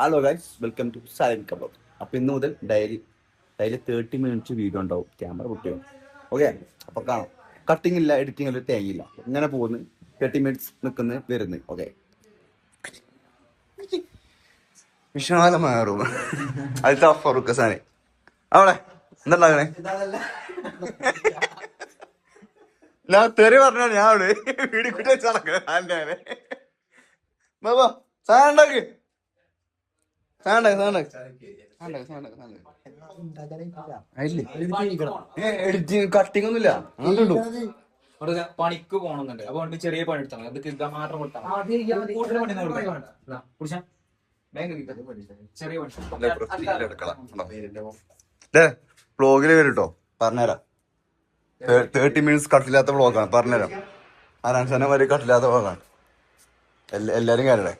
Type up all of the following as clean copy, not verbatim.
Hello guys, welcome to silent kebab. അപ്പൊ ഇന്ന് മുതൽ ഡെയിലി 30 മിനിറ്റ്സ് വീഡിയോ ഉണ്ടാവും. ക്യാമറ പൊട്ടിയാവും. ഓക്കെ, അപ്പൊ കാണാം. കട്ടിങ് ഇല്ല, എഡിറ്റിംഗ് ഇല്ല, തേങ്ങയില്ല. ഇങ്ങനെ പോകുന്നു. 30 മിനിറ്റ്സ് നിൽക്കുന്നു, വരുന്നു. ഓക്കെ, വിശാലമാറും അത് ഫറുക്കസാനെ അവിടെ എന്താ ഞാൻ തെറി പറഞ്ഞ ഞാൻ അവിടെ വീടി കുട്ടി നടക്കുന്നേ ബാബാ സാധനം ഉണ്ടാക്ക് എഡിറ്റിംഗ് കട്ടിങ് ഒന്നുമില്ല. പണിക്ക് പോകണമെന്നുണ്ട്. അപ്പൊ ചെറിയ പണി എടുത്താൽ അത് മാത്രം കൊടുത്താൽ ചെറിയ വ്ളോഗില് വരും പറഞ്ഞുതരാം. 30 മിനിറ്റ്സ് കട്ടില്ലാത്ത വ്ളോഗാണ്, പറഞ്ഞുതരാം. അനാൻസാനെ വരെ കട്ടില്ലാത്ത വ്ളോഗാണ്. എല്ലാരും കയറടെ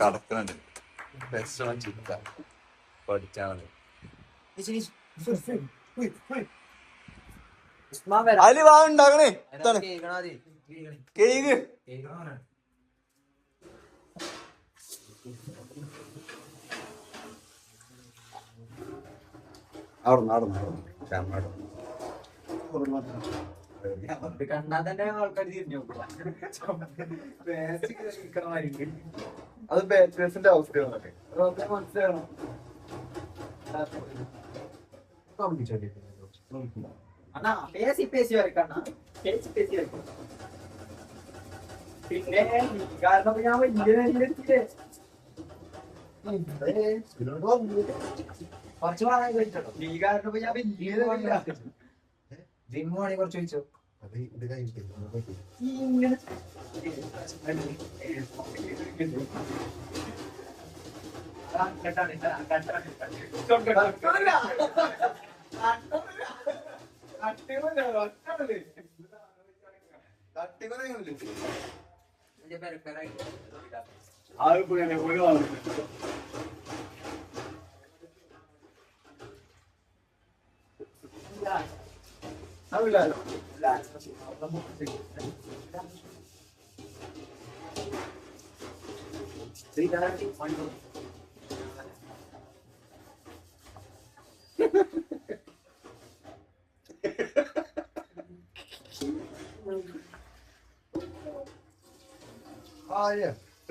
കടക്കുന്നുണ്ട്. പഠിച്ചാണ് അതില് വാ ഉണ്ടാക്കണേ. കേക്ക് കണ്ടാൽ തന്നെ ആൾക്കാർ തിരിഞ്ഞു. അത് ബാച്ചേഴ്സിന്റെ അവസ്ഥയാണ്. മനസ്സിലാകണം. അണ്ണാ പേസി പേസി വരക്കണ്ണ പേസി പേസി വരക്കും. പിന്നെ കാരണം ഞാൻ വലിയ കുറച്ച് വാങ്ങാൻ കഴിച്ചോ. നീ കാരണം ഞാൻ വലിയ ജിമ്മ് വേണേ കുറച്ച് ചോദിച്ചോ. ഇങ്ങനെ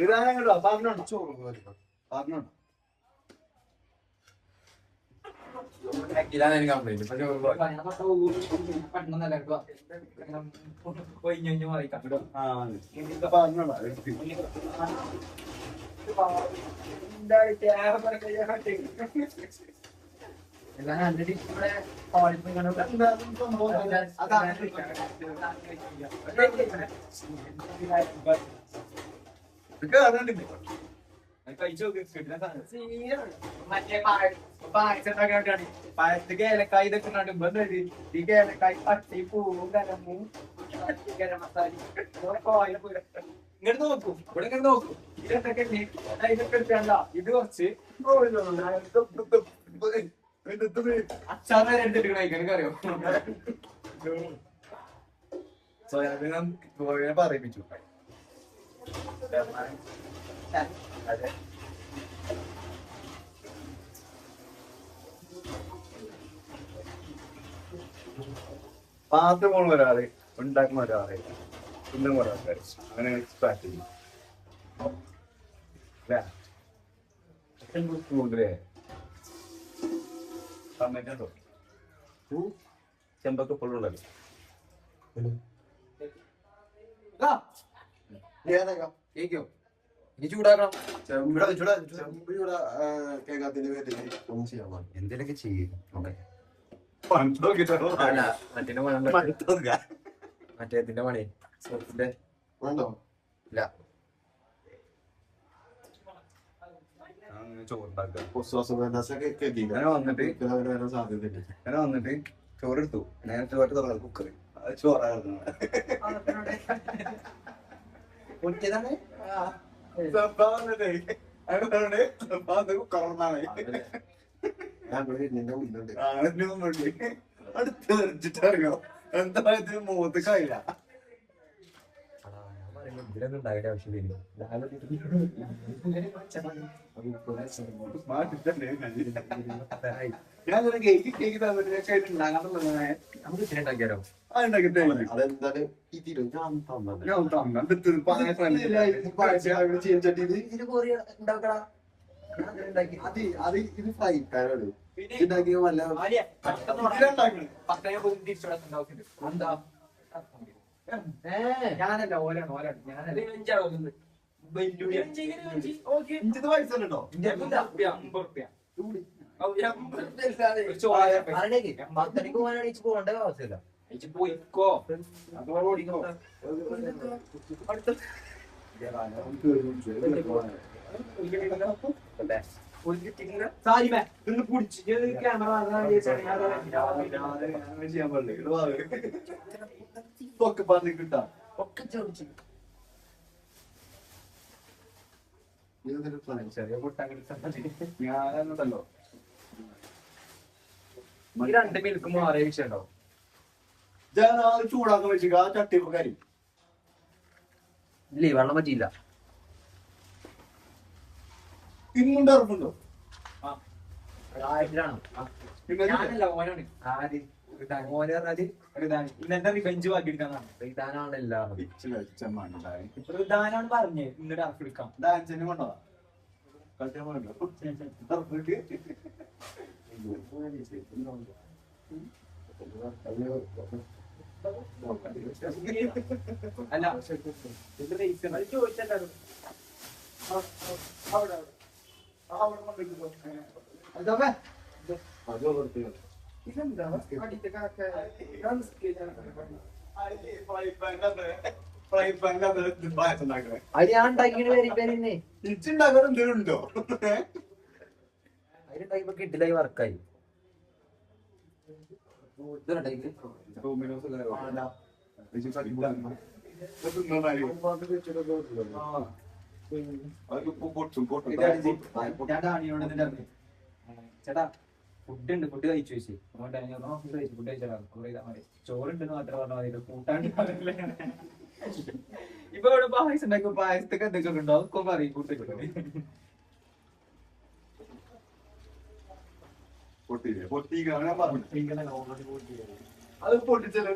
ഇതാണോ പറഞ്ഞോണ്ടോ ചോറ് പറഞ്ഞോണ്ടോ. പായസത്തേക്ക് ഏലക്കായ ഇതൊക്കെ ഈ ഏലക്കായ പട്ടി പൂവും ഗരമും ഗരം മസാല ഇങ്ങോട്ട് നോക്കൂ. ഇവിടെ ഇങ്ങനെ നോക്കൂ. ഇതൊക്കെ ഇതൊക്കെ എടുക്കണ്ട. ഇത് കുറച്ച് അച്ചാർ വരെ എടുത്തിട്ട് കഴിക്കാൻ അറിയോ. സോയാബീൻ പറയിപ്പിച്ചു. അതെ, പാത്രം പോണ ഒരാള്, ഉണ്ടാക്കുന്ന ഒരാളെ, തിന്നുന്ന ഒരാൾക്കാർ, അങ്ങനെ സ്റ്റാർട്ട് ചെയ്യും. ചെമ്പൊക്കെ ഫുള്ളുണ്ടല്ലോ. ഇനി ചൂടാക്കണം. എന്തെങ്കിലുമൊക്കെ ചെയ്യും. മറ്റേതിന്റെ പണി ഇല്ല. വന്നിട്ട് ചോറെടുത്തു. ഞാൻ ചോറ് തുറന്നു കുക്കറ്. അത് ചോറാണ്. അടുത്തെറിഞ്ഞിട്ടറിയോ എന്താ മുഖത്ത് കഴിയില്ല. ഇതിലൊന്നും ഉണ്ടാവില്ല ആവശ്യമില്ല. നമുക്ക് ഇത്തിരി ഉണ്ടാക്കിയാലോ? ഇതിന് കൊറിയ ഉണ്ടാക്കണം. ഞാനല്ല ഓലാണ് ഓലാണ് ഞാനല്ല പത്തണിക്ക് പോകാനാണ് പോകേണ്ട ആവശ്യമില്ല. പോയിക്കോ ഞാനല്ലോ രണ്ട് മിൽക്ക് മാറിയ വിഷയം ഉണ്ടോ? ചൂടാക്കാൻ വെച്ചിട്ട് ആ ചട്ടിപ്പ് കരി ഇല്ലേ വെള്ളം പറ്റിയില്ല. ഇന്നുണ്ട് ഉറപ്പുണ്ടോ? ഞാനല്ല ഓനാണ്. ആര് ഓന് പറഞ്ഞാല് ഇന്നത്തെ റിവെഞ്ച് ബാക്കി എടുക്കാന്നാണ്. ഇതാനാണല്ലോ ഇതാനാണ് പറഞ്ഞേ ഇന്ന് ഡാർക്ക് എടുക്കാം. ഡാൻസിന് കൊണ്ടോ അല്ല ചോദിച്ചല്ലോ. അത് ഞാൻ ഉണ്ടാക്കിയ പേരിപ്പേരിന്നേ തിരിച്ചുണ്ടാക്കാൻ എന്തെങ്കിലും ഉണ്ടോ? അതിലുണ്ടാക്കിയപ്പോ കിട്ടില്ലായി വർക്കായി. ചേട്ടാ ഫുഡ് ഉണ്ട്, ഫുഡ് കഴിച്ചു വെച്ച് ഫുഡ് കഴിച്ചാ ചോറുണ്ടെന്ന് മാത്രം പറഞ്ഞാൽ മതി. കൂട്ടാണ്ട് ഇപ്പൊ ഇവിടെ പായസം ഉണ്ടാക്കും. പായസത്തൊക്കെ എന്തൊക്കെ ഉണ്ടോ അതൊക്കെ പറയും. അത് പൊട്ടിച്ചല്ലോ.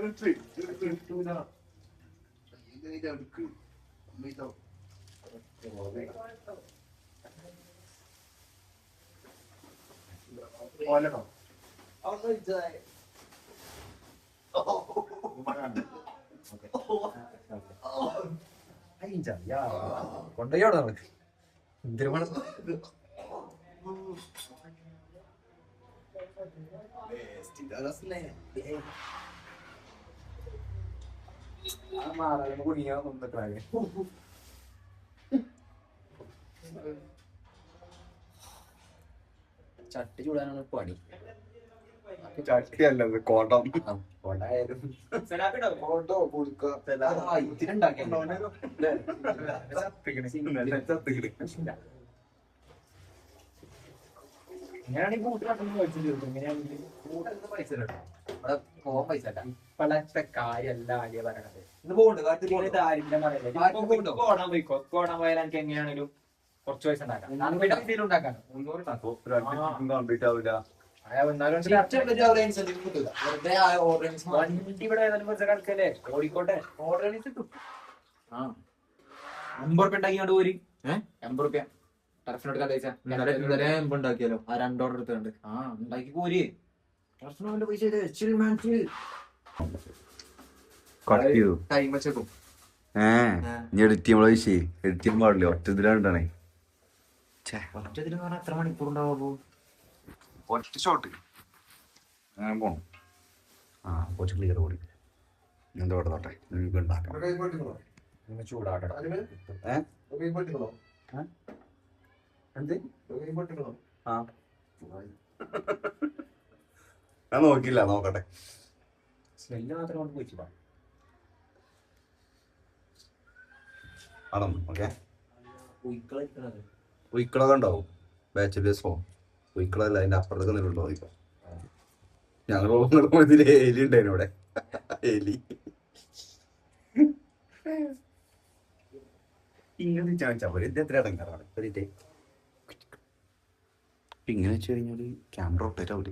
കൊണ്ടോയോടാ എന്തിനു വേണം? കുടുങ്ങിയാ ഒന്നൊക്കെ ചട്ടി ചൂടാനാണ് പണി. ചട്ടിയല്ലത് കോട്ടം. കൊണ്ടായാലും ഇങ്ങനെയാണെങ്കിൽ കൂട്ടിനൊക്കെ പൈസ ചോദിക്കും. ഇങ്ങനെയാണെങ്കിൽ കൂട്ടൊന്നും പൈസ ഇവിടെ പോകാൻ പൈസ അല്ല. ഇപ്പോഴത്തെ കാര്യമല്ല ആര്യ പറയണത്. ഇത് പോകണ്ട ഓടാൻ പോയിക്കോ. ഓടാൻ പോയാൽ എനിക്ക് എങ്ങനെയാണെങ്കിലും കുറച്ച് പൈസ ഉണ്ടാക്കാം. ഉണ്ടാക്കാം 300 കംപ്ലീറ്റ് ആവില്ല. വണ്ടി ഇവിടെ കിടക്കല്ലേ ഓടിക്കോട്ടെ. ഓർഡർ കിട്ടും. 50 റുപ്യ ഉണ്ടാക്കിയോണ്ട് പോരി. 50 റുപ്യ ടർഫിനോട് ഉണ്ടാക്കിയാലോ ആ 2 ഓർഡർ എടുത്തുണ്ട്. ഉണ്ടാക്കി പോരി. ടർഫിനോന്റെ പൈസ ടൈം വെച്ചേക്കും. എഡിറ്റ് ചെയ്യുമ്പോൾ വിഷയ എഡിറ്റ് ചെയ്യാൻ പാടില്ല. ഒറ്റ ഇതിലാണ്ടാണേ ഒറ്റതിന് പറഞ്ഞാൽ എത്ര മണിക്കൂർ ഉണ്ടാവോ? ഒറ്റ ഷോട്ട് അങ്ങനെ പോണം. കുറച്ച് ക്ലിയർ കൂടി എന്താ തോട്ടെ നിങ്ങൾക്ക് ഉണ്ടാക്കാം. ചൂടാകട്ടെ. എന്ത് ഞാൻ നോക്കില്ല, നോക്കട്ടെ. സ്മെല്ല് മാത്രം കൊണ്ട് പോയിച്ചില്ല. ആണോ? ഓക്കെ. ഉയിക്കളൊക്കെ ഉണ്ടാവും. ബാച്ചിലേഴ്സ് ഹോം ഉയിക്കളല്ല, അതിന്റെ അപ്പുറത്തൊക്കെ നിന്നുണ്ടോ? ഇപ്പൊ ഞങ്ങൾ ഇതിൽ എലി ഉണ്ടായിരുന്നു. ഇവിടെ എലി ഇങ്ങനെ വെച്ചാൽ പോലെ ഇത് എത്ര ഇടങ്ങാറാണ് ഇങ്ങനെ വെച്ച് കഴിഞ്ഞാല് ക്യാമറ റൊട്ടേറ്റ് ആവില്ല.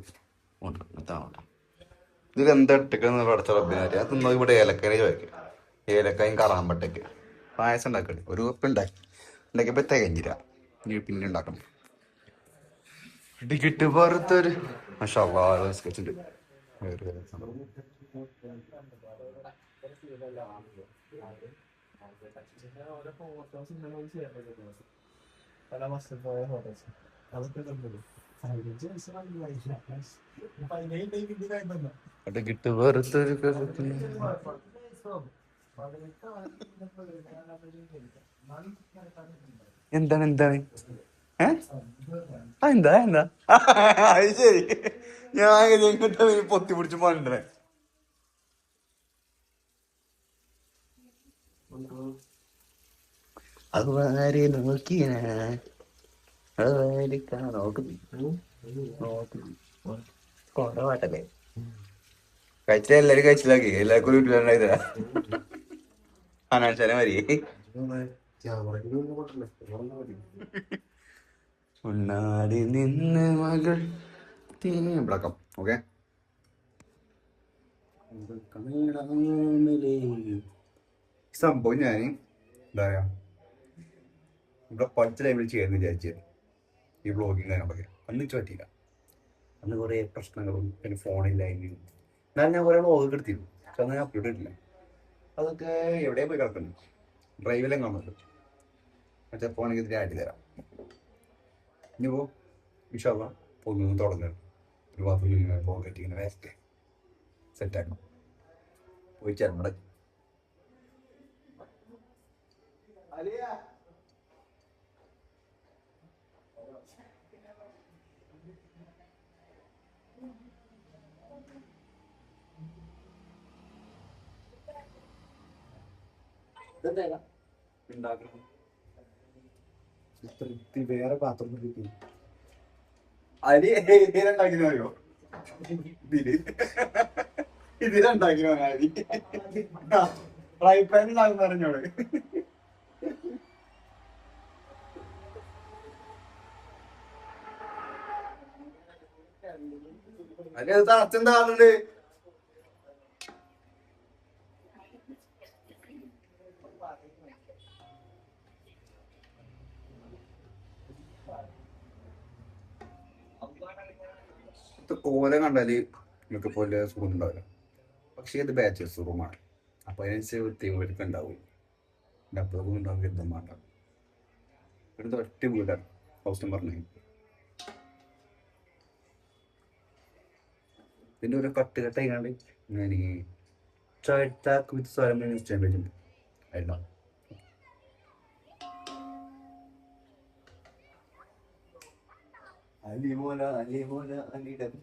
ഇതിൽ എന്താ ഇട്ടേക്കെന്ന് പഠിച്ച റബ്ബിനാര് അത് തിന്നത് ഇവിടെ ഏലക്കായ ചോദിക്കും. ഏലക്കായും കറാമ്പട്ടൊക്കെ പായസം ഉണ്ടാക്കട്ടെ. ഒരു കപ്പ് ഉണ്ടാക്കിയപ്പോ തികഞ്ഞില്ല. ഇനി പിന്നെ ഉണ്ടാക്കണം. ടിക്കറ്റ് പുറത്തൊരു സ്കെച്ച് ഉണ്ട്. ടിക്കറ്റ് പുറത്തൊരു എന്താണ് എന്താ അത് ശരി. ഞാൻ എങ്ങോട്ടാ പൊത്തി പിടിച്ച് പണ്ടേ അതുവരെ നോക്കിയ പാട്ടല്ലേ കഴിച്ചില്ല. എല്ലാരും കഴിച്ചില്ലാക്കി എല്ലാവർക്കും ഒരു വീട്ടിലുണ്ടായതാ. അനാശാല മതി ഉണ്ണാടി നിന്ന് മകൾ വിളക്കം. ഓക്കെ, സംഭവം ഞാൻ എന്താ പറയാ ഇവിടെ പഠിച്ച ടൈമിൽ ചെയ്യാന്ന് വിചാരിച്ചത് ഈ വ്ളോഗിങ് കാര്യങ്ങളൊക്കെ. അന്ന് പറ്റിയില്ല. അന്ന് കുറേ പ്രശ്നങ്ങളും പിന്നെ ഫോണില്ലായ്മയും. എന്നാലും ഞാൻ കുറേ വ്ളോഗ് എടുത്തിരുന്നു. പക്ഷെ അന്ന് ഞാൻ അപ്ലോഡ് ഇട്ടില്ല. അതൊക്കെ എവിടെയാ പോയി കിടക്കുന്നു. ഡ്രൈവിലും കാണുമല്ലോ. മറ്റേ ഫോണെങ്കിൽ ഇതിനെ ആയിട്ട് തരാം. ഇനിയിപ്പോൾ വിഷാവ ഒന്നും തുടങ്ങണം. ഒരു ബാത്റൂമിൽ ഇങ്ങനെ പോക്കറ്റ് ഇങ്ങനെ വേസ്റ്റ് സെറ്റാക്കണം. പോയി ചേർന്നട വേറെ പാത്രം അരി ഇതിലുണ്ടാക്കിയെന്ന് അറിയോ? ഇതിലുണ്ടാക്കിയോ അരി ഫ്രൈ പാനിലാകും പറഞ്ഞോട്. അരി അത് തളച്ചെന്താ ആളുണ്ട്. കോല കണ്ടാല് നിങ്ങൾക്ക് പോലെ സുഖം ഉണ്ടാവില്ല. പക്ഷേ ഇത് ബാച്ചേഴ്സ് റൂമാണ്. അപ്പൊ അതിനനുസരിച്ച് വൃത്തിയൊക്കെ ഉണ്ടാവും. ഡബിളൊന്നും ഉണ്ടാവും. യുദ്ധം വേണ്ട. ഇവിടുത്തെ ഒറ്റ വീടാണ് ഹൗസ് നമ്പർ 9. ഇതിന്റെ ഒരു കട്ട് ആയിക്കാണ്ട് ഞാൻ ചായത്താക്ക് വിത്ത് സ്വയം ഇൻസ്റ്റാഗ്രാം പേജ് ഉണ്ട്. എല്ലാം അലിമോല അലിമോല അലിഡം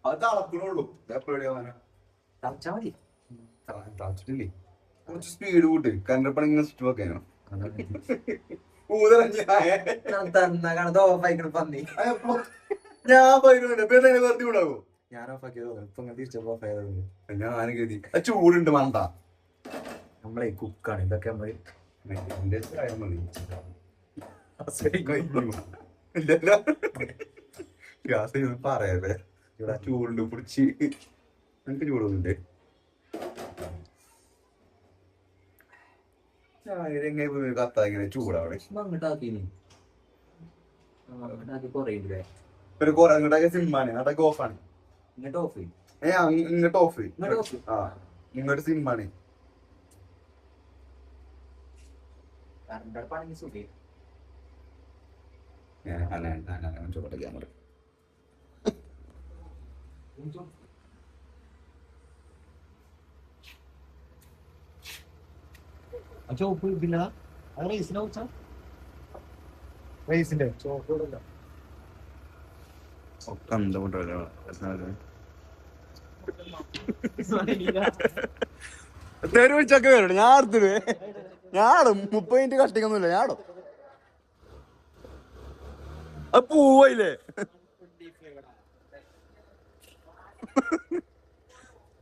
അത് അളക്കണുള്ളൂ. എപ്പോഴാണ് തളച്ചാ മതി. തളച്ചിട്ടില്ലേ? കുറച്ച് സ്പീഡ് കൂട്ട്. കണ്ടപ്പണി ഇങ്ങനെ സ്വിച്ച് വെക്കാനോ പന്നി ഞാൻ വെറുതെ വിടാവോ? ഞാൻ ഓഫാക്കിയതോ ഇപ്പൊ തിരിച്ചപ്പോ ഓഫ് ആയതുകൊണ്ട് ഞാൻ കരുതി ചൂടുണ്ട് വേണ്ട. നമ്മളെ കുക്കാണ് ഇതൊക്കെ. നമ്മള് ഗ്യാസ് പറയല്ലേ. ഇവിടെ ചൂടുണ്ട് പിടിച്ച് എനിക്ക് ചൂടൊന്നുണ്ട്. കത്ത ഇങ്ങനെ ചൂടാവണേ. ഒരു അങ്ങോട്ടൊക്കെ സിമ്മാണ്. അതൊക്കെ ഓഫാണ്. ഇങ്ങോട്ട് ഓഫ്. ആ ഇങ്ങോട്ട് സിമ്മാണ്. ചോട്ടെ ക്യാമറ ഒക്കെ എന്താ കൊണ്ടുവരാ തെരു വിളിച്ചൊക്കെ വരും ഞാൻ അടുത്തിട്ട് ഞാടും 30 മിനിറ്റ് കഷ്ടിക്കൊന്നുമില്ല ഞാടും അത് പോവയില്ലേ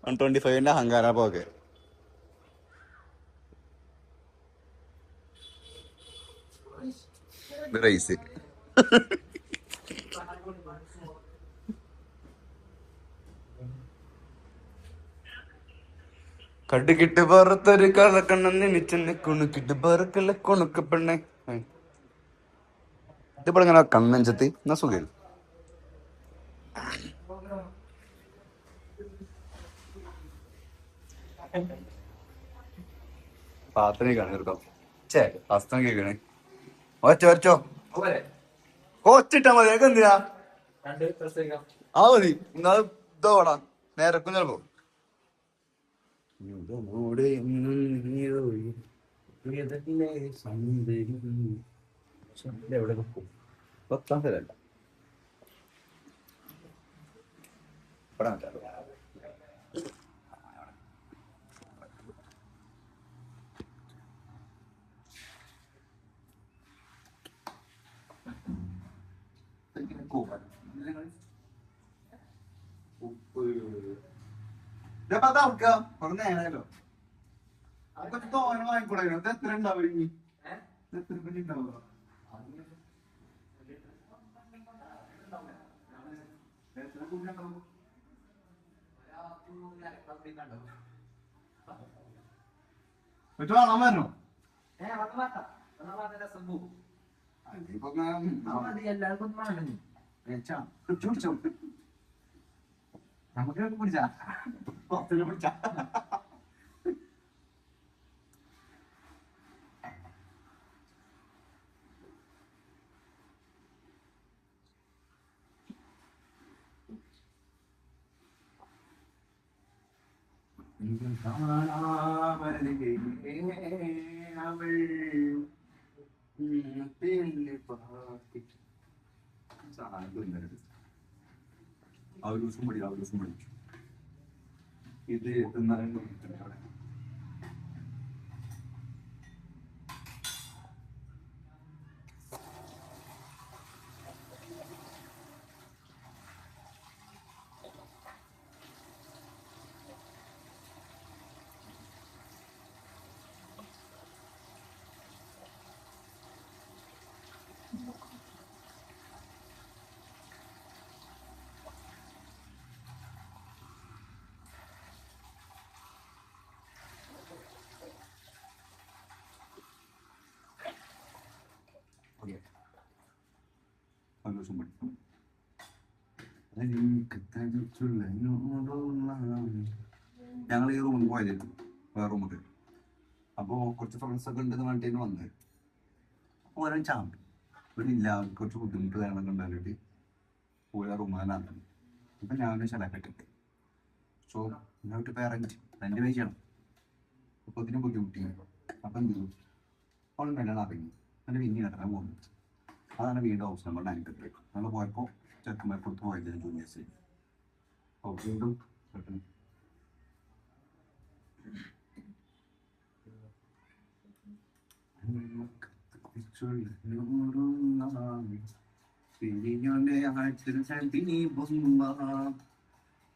125 അഹങ്കാര പോക്കെ റൈസ് കടുകിട്ട് പുറത്തൊരു കളക്കണ്ണം നിന്നിച്ചെന്നെ കുണുക്കിട്ട് പറക്കല്ല കുണുക്ക് പെണ്ണെ ഇതിപ്പോ ഇങ്ങനെ കണ്ണഞ്ചത്ത് എന്നാ സുഖം പാത്രം കാണോ ചേ ഹസ്തം കേൾക്കണേ ഒച്ച വരച്ചോ കോച്ചിട്ടാ മതി ഏക എന്തിനാ ആ മതി എന്നാ ഇതോടാ നേരക്കും ചിലപ്പോ എവിടെ വെക്കാൻ സ്ഥലല്ല ഇവിടെ ഉപ്പ് നേരല്ലോ അതൊക്കെ തോന്നെ വാങ്ങിക്കൂടാ ഇത് എത്ര ഉണ്ടാവും ഇനി എത്ര പറ്റി ഉണ്ടാവുക കാണാൻ വരണോ നമുക്ക് പിടിച്ചാ പിടിച്ചാ ഇത് ഞങ്ങൾ ഈ റൂമിൽ പോയത് വേറെ റൂമിൽ അപ്പോ കുറച്ച് ഫ്രണ്ട്സ് ഒക്കെ ഉണ്ടെന്ന് വേണ്ടിയിട്ട് വന്നത് അപ്പൊ ഓരോ ചാമ്പി ഇവിടെ ഇല്ല കുറച്ച് ബുദ്ധിമുട്ട് കാര്യങ്ങളൊക്കെ ഉണ്ടായിട്ട് പോയ റൂമിലാണ് അപ്പൊ ഞാൻ ശലാക്കിട്ടുണ്ട് സോ എന്നിട്ട് പേരൻറ്റ് റെന്റ് പേ ചെയ്യണം അപ്പൊ ഇതിന് ബുദ്ധിമുട്ടി അപ്പൊ എന്ത് ചെയ്തു അവൾ മെല്ലാണ് അറിഞ്ഞു എന്നിട്ട് പിന്നെ കിടക്കാൻ പോകുന്നു അതാണ് വീണ്ടും ഹൗസ് നമ്പർ 93 നമ്മൾ പോയപ്പോൾ ചെറുക്കന്മാർക്കൊത്ത് പോയത് ജൂനിയേഴ്സ് അപ്പോൾ വീണ്ടും പെട്ടെന്ന്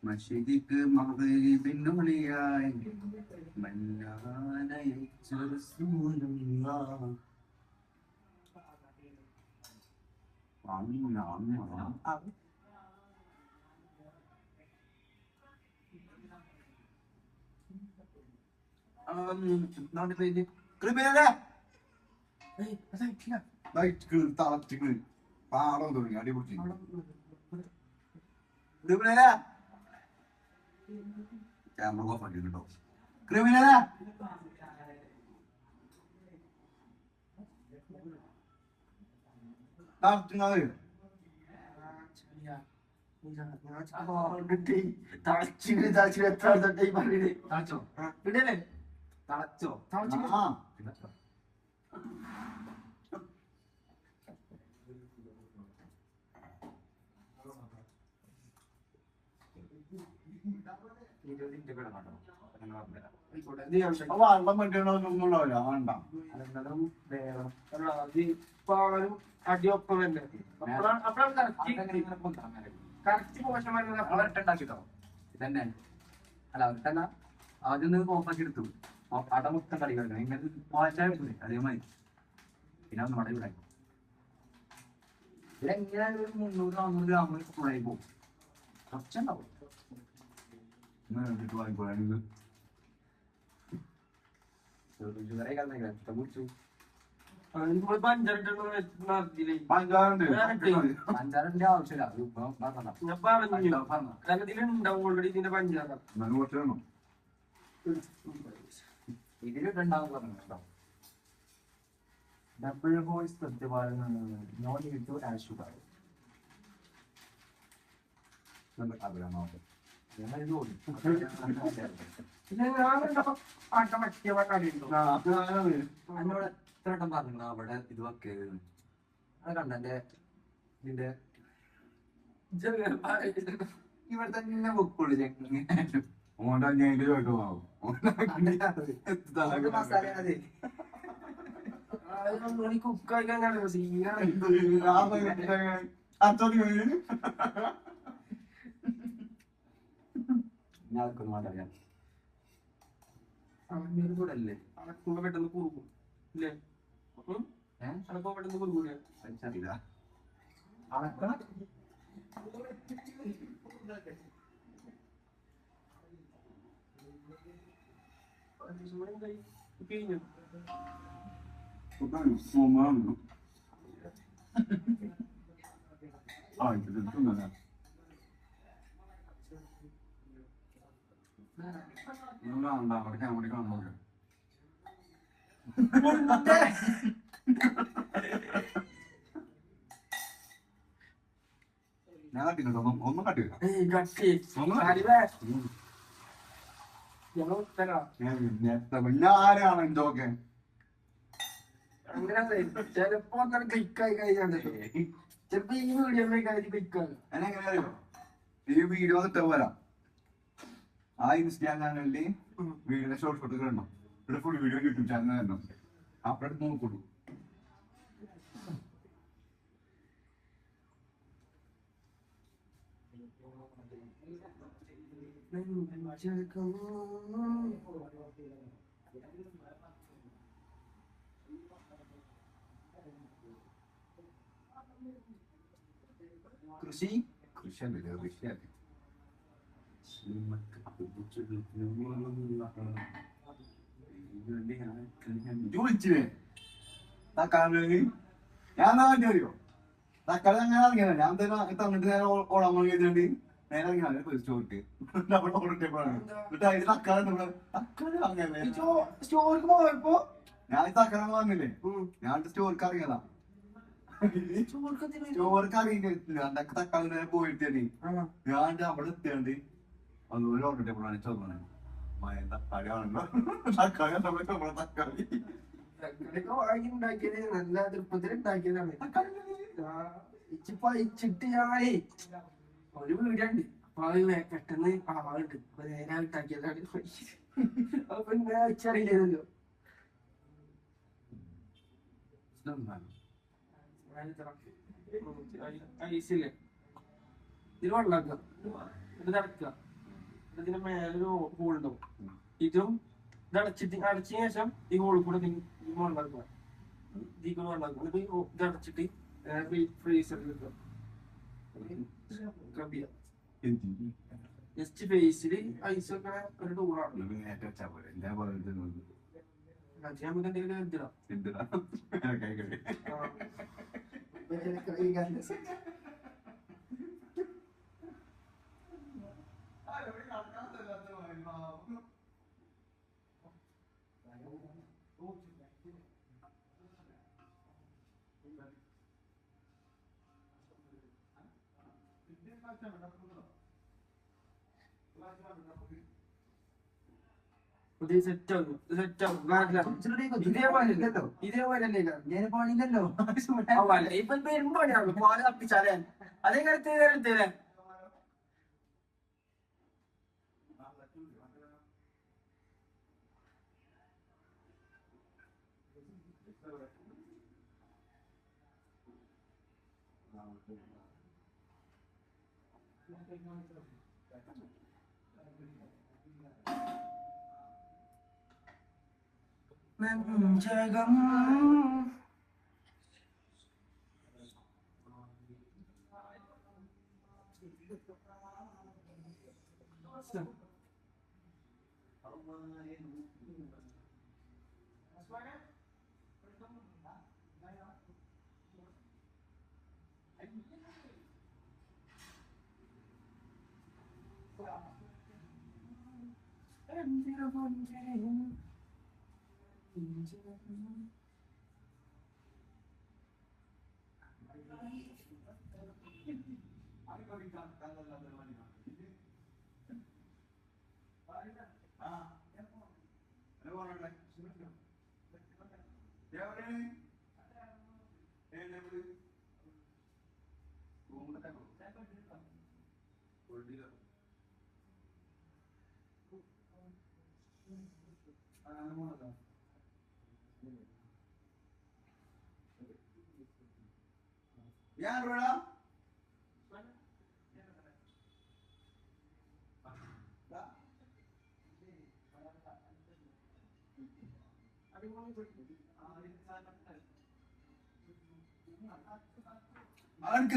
മഷിദിക്ക് മകരിബിനുളിയായി മല്ലാനയച്ചൊരു സൂര്യനാ പാടം തുടങ്ങി അടിപൊളി ക്യാമറ ഓഫ് ആക്കി കേട്ടോ ക്രിമിനലാ 20 മിനിറ്റ് കിടന്നോ അങ്ങനെ പറഞ്ഞുതരാം. വെള്ളം പറ്റിയൊന്നും ഉണ്ടാവില്ല വേണ്ട. അതെന്തായാലും വേണം. പാലും അടിയൊപ്പം തന്നെ കറക്റ്റ് പോഷൻ ഉണ്ടാക്കിട്ടോ ഇതന്നെ അല്ല അവർക്കല്ല ആദ്യം ഒന്ന് ഓഫാക്കി എടുത്തു അട മൊത്തം കളി കളിക്കണം ഇങ്ങനെ മാറ്റാൻ അതേമാതിരി പിന്നെ ഒന്ന് മട വിടായി ഇതെങ്ങനെയായാലും ഒരു 300-400 ഗ്രാം ഫുള്ളായി പോകും കുറച്ചുണ്ടാവും കുടിച്ചു പഞ്ചാരന്റെ ആവശ്യമില്ല ഇതിലിട്ടുണ്ടാവും പറഞ്ഞു കേട്ടോ double voice no need to add sugar എന്നോട് എത്രട്ടം പറഞ്ഞു അവിടെ ഇത് വെക്കരുത് അത് കണ്ട എന്റെ ഇതിന്റെ ഇവിടെ തന്നെ വെക്കുള്ളൂ മസാല അതെ കുക്കായി ഞാൻ മാറിയാ കൂടെ അല്ലേ പെട്ടെന്ന് കുറുക്കും ഇല്ലേ അനക്കോ പെട്ടെന്ന് കുറുക്കൂലേ അറിയില്ല അണക്കണം കഴിഞ്ഞു ഞാൻ കട്ടിട്ടോ ഒന്നും കട്ടില്ല ആരാണ് എന്തൊക്കെ ചിലപ്പോ ക്ലിക്കായി കഴിഞ്ഞാൽ ചിലപ്പോ ഈ വീഡിയോ ക്ലിക്കാണ് എങ്ങനെ അറിയോ ഈ വീഡിയോ ഇട്ട പോരാ ആ ഇൻസ്റ്റാഗ്രാമില് വീഡിയോ ഷോർട്ട് ഷോട്ട് ഇടണം ഇവിടെ ഫുൾ വീഡിയോ യൂട്യൂബ് ചാനൽ തരണം അപ്പഴത്ത് നോക്കുള്ളൂ കൃഷി കൃഷിയല്ലേ കൃഷിയല്ലേ വിളിച്ചില്ലേ തക്കാളി ഞാൻ നാട്ടി അറിയോ തക്കാളി അങ്ങനെ ഇറങ്ങിയാണ് ഞാൻ തന്നിട്ട് നേരെ ഓടാൻ വേണ്ടി നേരെ ഇറങ്ങിയാണ് സ്റ്റോർക്ക് അവിടെ ഓടിട്ടപ്പോഴാണ് എന്നിട്ട് അതിന് തക്കാളി തക്കാളി വാങ്ങിയല്ലേ സ്റ്റോർക്ക് പോയപ്പോ ഞാൻ തക്കാളി വാങ്ങില്ലേ ഞാൻ സ്റ്റോർക്ക് ഇറങ്ങിയതാ സ്റ്റോർക്ക് ഇറങ്ങിയിട്ടില്ല എന്തൊക്കെ തക്കാളി നേരെ പോയിട്ട് ഞാൻ അവിടെ എത്തിയാണ്ട് അതുപോലെ ഓടിട്ടപ്പോഴാണ് ചോദിച്ചത് മയ തക്കാളി ആണല്ലോ തക്കാളി നമ്മളെ തക്കാളി വാങ്ങി ഉണ്ടാക്കിയത് നല്ല തൃപ്പത്തിൽ ഉണ്ടാക്കിയതാണ് ഇച്ചിട്ട് ഞാൻ ഒരു വീടുണ്ട് അപ്പൊ അത് പെട്ടെന്ന് ആളുണ്ട് അപ്പൊ നേരെ ഉണ്ടാക്കിയതാണ് അപ്പൊ പിന്നെ വെച്ചറിയില്ലല്ലോ ഐസില്ലേ ഇതിൽ വെള്ളാക്കുക ഇത് തിളക്കുക ഇതിന്റെ മേലൊരു ഹോളുണ്ടാവും ഇതും ഇത് അടച്ചതിന് ശേഷം ഈ ഹോളിൽ കൂടെ വെള്ളാക്കുക ഇതിൽ കൂടെ വെള്ളാക്കുക എന്നിട്ട് ഇത് അടച്ചിട്ട് ഫ്രീസറിൽ വെക്കുക ജസ്റ്റ് ഫേസിൽ ഐസ് ഒക്കെ ഒരു ടൂളാണ് നമുക്ക് എന്തെങ്കിലും എന്തിടാം ഇതേപോലെയല്ലോ ഇപ്പൊ വരുമ്പോഴാണ് പാല് തപ്പിച്ചാലേ അതേ കരുത്തേ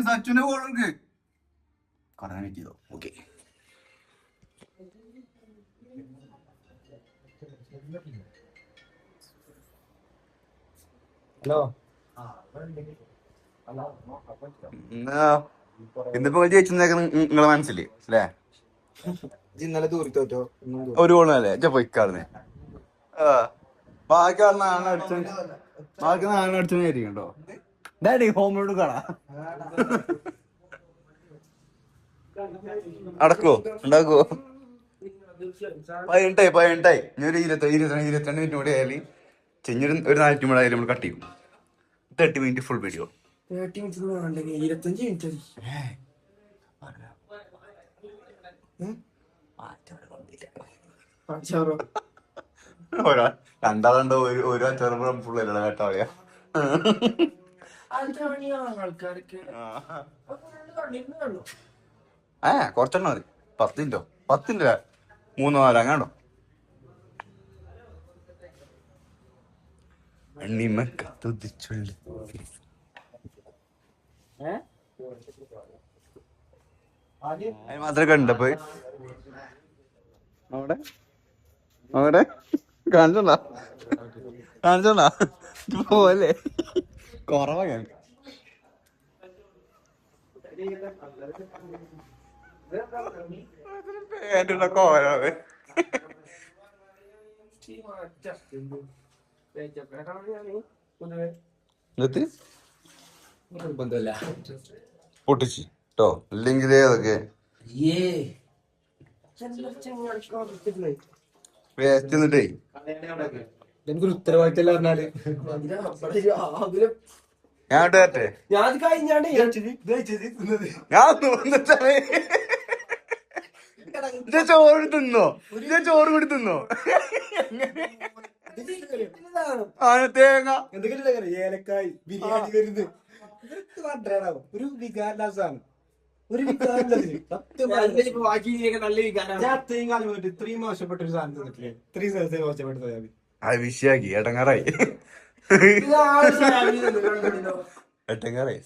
സച്ചുനെ കോളെടുക്ക് പറയാൻ പറ്റിയതോ? ഓക്കെ. ഹലോ. ഇന്നിപ്പോ ജയിച്ചെന്നേക്ക് നിങ്ങളെ മനസ്സില് അല്ലേ? ഇന്നലെ ദൂരി തോറ്റോ? ഒരു ഗോളല്ലേ പൊയ്ക്കാർന്ന്. ബാക്കി നാണ അടിച്ചു, ബാക്കി നാണ അടിച്ചോണ്ടിരിക്കണ്ടോ? ഡാഡി ഹോമിലോട് കാണാ അടക്കോ ഉണ്ടാക്കുവോ? 18 ഇനി ഒരു 22 മിനിറ്റ് കൂടി ആയാലും ചെഞ്ഞൊരു 4 മിനിറ്റ് കൂടെ ആയാലും നമ്മൾ കട്ട് ചെയ്യും. 30 മിനിറ്റ് ഫുൾ വീഡിയോ. 25 മിനിറ്റ്. രണ്ടാളുണ്ടോ ഒരു അച്ചാറ് ഫുള്ളല്ല കേട്ടോ പറയാ. കുറച്ചെണ്ണം മതി. 10 മിനിറ്റ് 3-4 അങ്ങാണ്ടോ. അണ്ണിമക്കത്തുദിച്ചുള്ളു അതിന് മാത്രമേ കണ്ടപ്പോ അവിടെ കാണിച്ചോണ്ടാ പോലെ കൊറവാ ഞാൻ. പേരുള്ള കോരാണ്. പൊട്ടിച്ച് കേട്ടോ, ഇല്ലെങ്കിൽ അതൊക്കെ വേസ്റ്റ് എന്നിട്ടേ എനിക്കൊരു ഉത്തരവാദിത്തല്ല പറഞ്ഞാല് ഞാൻ വരട്ടെ. ഞാൻ കഴിഞ്ഞാണ്ട് ഞാൻ ചോറ് തിന്നോ? ചോറ് കൂടി തിന്നോ? തേങ്ങ എന്തൊക്കെ ഏലക്കായ് ബിരിയാണി വരുന്നത് ഒരു വികാരസാണ്. ഒരു വികാരത്തിന് അത്രയും കാലം പോയിട്ട് ഇത്രയും മോശപ്പെട്ട ഒരു സാധനം തന്നിട്ടില്ലേ? ഇത്രയും ദിവസം മോശപ്പെട്ട സോയാബീൻ അത് വിഷയാക്കി എടങ്ങാറായി. എടങ്ങാറായി.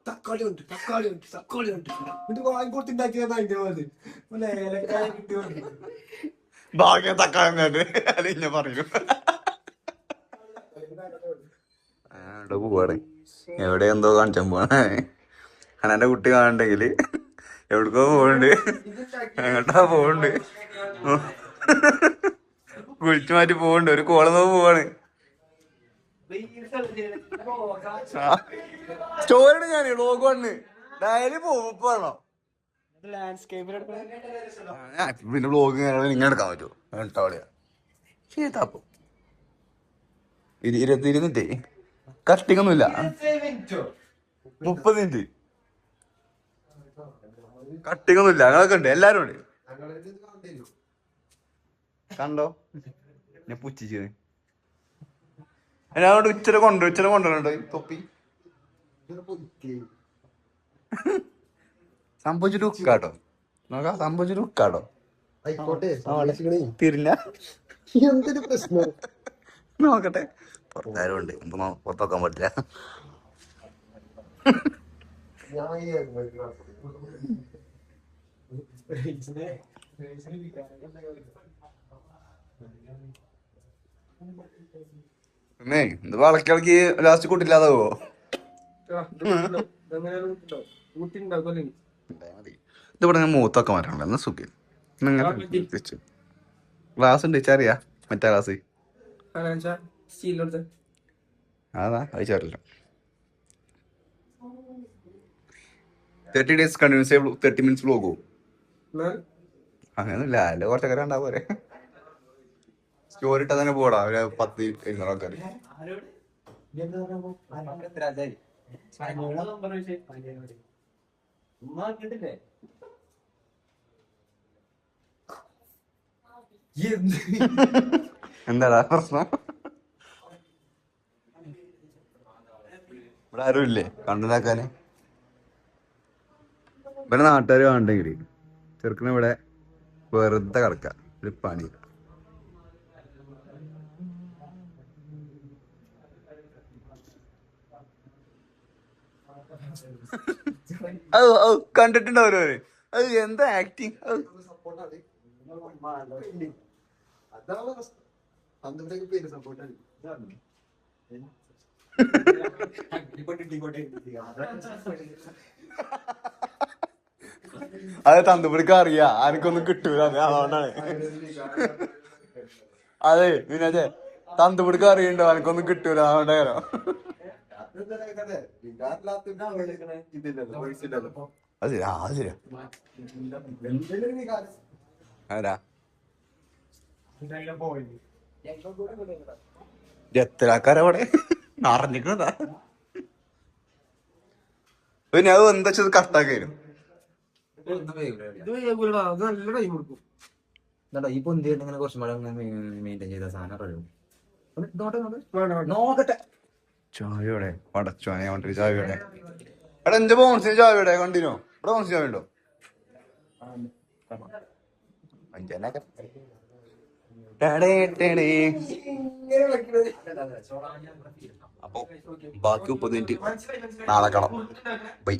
തക്കാളി ഉണ്ട് ഇത് വാങ്ങിക്കൊടുത്തുണ്ടാക്കിയത് അതിന്റെ പോലെ ഏലക്കായ കിട്ടിയോണ്ട് ഭാഗ്യ തക്കാളി അല്ലെ ഞാൻ പറയൂ. പോവാണ് എവിടെ എന്തോ കാണിച്ചാൻ പോവാണ്. അനന്റെ കുട്ടി കാണണ്ടെങ്കില് എവിടക്കോ പോകണ്ട്, എങ്ങോട്ടാ പോകണ്ട്, കുളിച്ചു മാറ്റി പോകണ്ട്, ഒരു കോളെന്നോ പോവാണ്. സ്റ്റോറിയുടെ ഞാൻ ലോഗോണ് ഡയലി പോവാണോ പിന്നെ ബ്ലോഗ് ഇങ്ങനെ എടുക്കാൻ പറ്റുമോ? കേട്ടോ ചെയ്താപ്പോ 20 മിനിറ്റ് കഷ്ടിങ് ഒന്നുമില്ല. 30 മിനിറ്റ് കട്ടിങ് ഒന്നുമില്ല. ഞങ്ങളൊക്കെ ഉണ്ട്, എല്ലാരും ഉണ്ട്. കണ്ടോ ഞാൻ പുച്ഛിച്ച് എന്നോട് ഉച്ചര കൊണ്ടുവരണ്ടോ ഈ തൊപ്പി സംഭവിച്ചിട്ട് ഉക്കാട്ടോ നോക്കാം സംഭവിച്ചിട്ട് ഉക്കാട്ടോ ആയിക്കോട്ടെ തിരിഞ്ഞ എന്തൊരു പ്രശ്നം. നോക്കട്ടെ പുറത്താരും ഉണ്ട് നമുക്ക് പുറത്തോക്കാൻ പറ്റില്ല ഞാൻ ഈ പിന്നെ ഇത് വളക്കിളക്കി ലാസ്റ്റ് കൂട്ടില്ലാതാവോ ഇതിവിടെ ഞാൻ മൂത്തൊക്കെ മാറ്റണ്ട എന്നാ സുഖം ഗ്ലാസ് ഉണ്ട് ചെറിയ മറ്റേ ഗ്ലാസ് അതാ അത് ചേരില്ല 30 days കണ്ടിന്യൂസ് 30 minutes വ്ലോഗ് പോകും അങ്ങനൊന്നുമില്ല അതിന്റെ കുറച്ചൊക്കെ ഉണ്ടാവും പോരെ സ്റ്റോറി ഇട്ടാ തന്നെ പോടാ ഒരു 10-200 ആൾക്കാർ എന്താടാ പ്രശ്നം ഇവിടെ ആരും ഇല്ലേ കണ്ടിതാക്കാന് ഇവിടെ നാട്ടുകാർ കാണണ്ടെങ്കിൽ ചെറുക്കന് ഇവിടെ വെറുതെ കിടക്ക ഒരു പണി കണ്ടിട്ടുണ്ടാവല്ലോ അത് എന്താ ആക്ടിങ് അതാണ് അന്നത്തേക്ക് പേര് സപ്പോർട്ടാണ്. അത് തന്തുപിടിക്ക അറിയാ ആർക്കൊന്നും കിട്ടൂല അതുകൊണ്ടാണ് അതെ പിന്നെ തന്തുപിടിക്ക അറിയണ്ടോ എനിക്കൊന്നും കിട്ടൂല അതുകൊണ്ടാണോ അത് ശരിയാ അത് ശരിയാ ആരാ എത്ര ആൾക്കാരവിടെ അറിഞ്ഞിക്കണതാ പിന്നെ അത് എന്താ വെച്ചത് കഷ്ടാക്കാരും ഈ പൊന്തി ഇങ്ങനെ കുറച്ചും കൂടെ മെയിൻറ്റെയിൻ ചെയ്ത സാധനം നോക്കട്ടെ ചായയോടെ പടച്ചോനെ കൊണ്ടൊരു ചായയോടെ എടാ എന്റെ ബോൺസിന് ചായയോടെ കണ്ടിനോ ഇവിടെ ബോൺസ് ചായ ഉണ്ടോ അഞ്ചനൊക്കെ അപ്പൊ ബാക്കി 30 മിനിറ്റ് നാളെ കാണാം ബൈ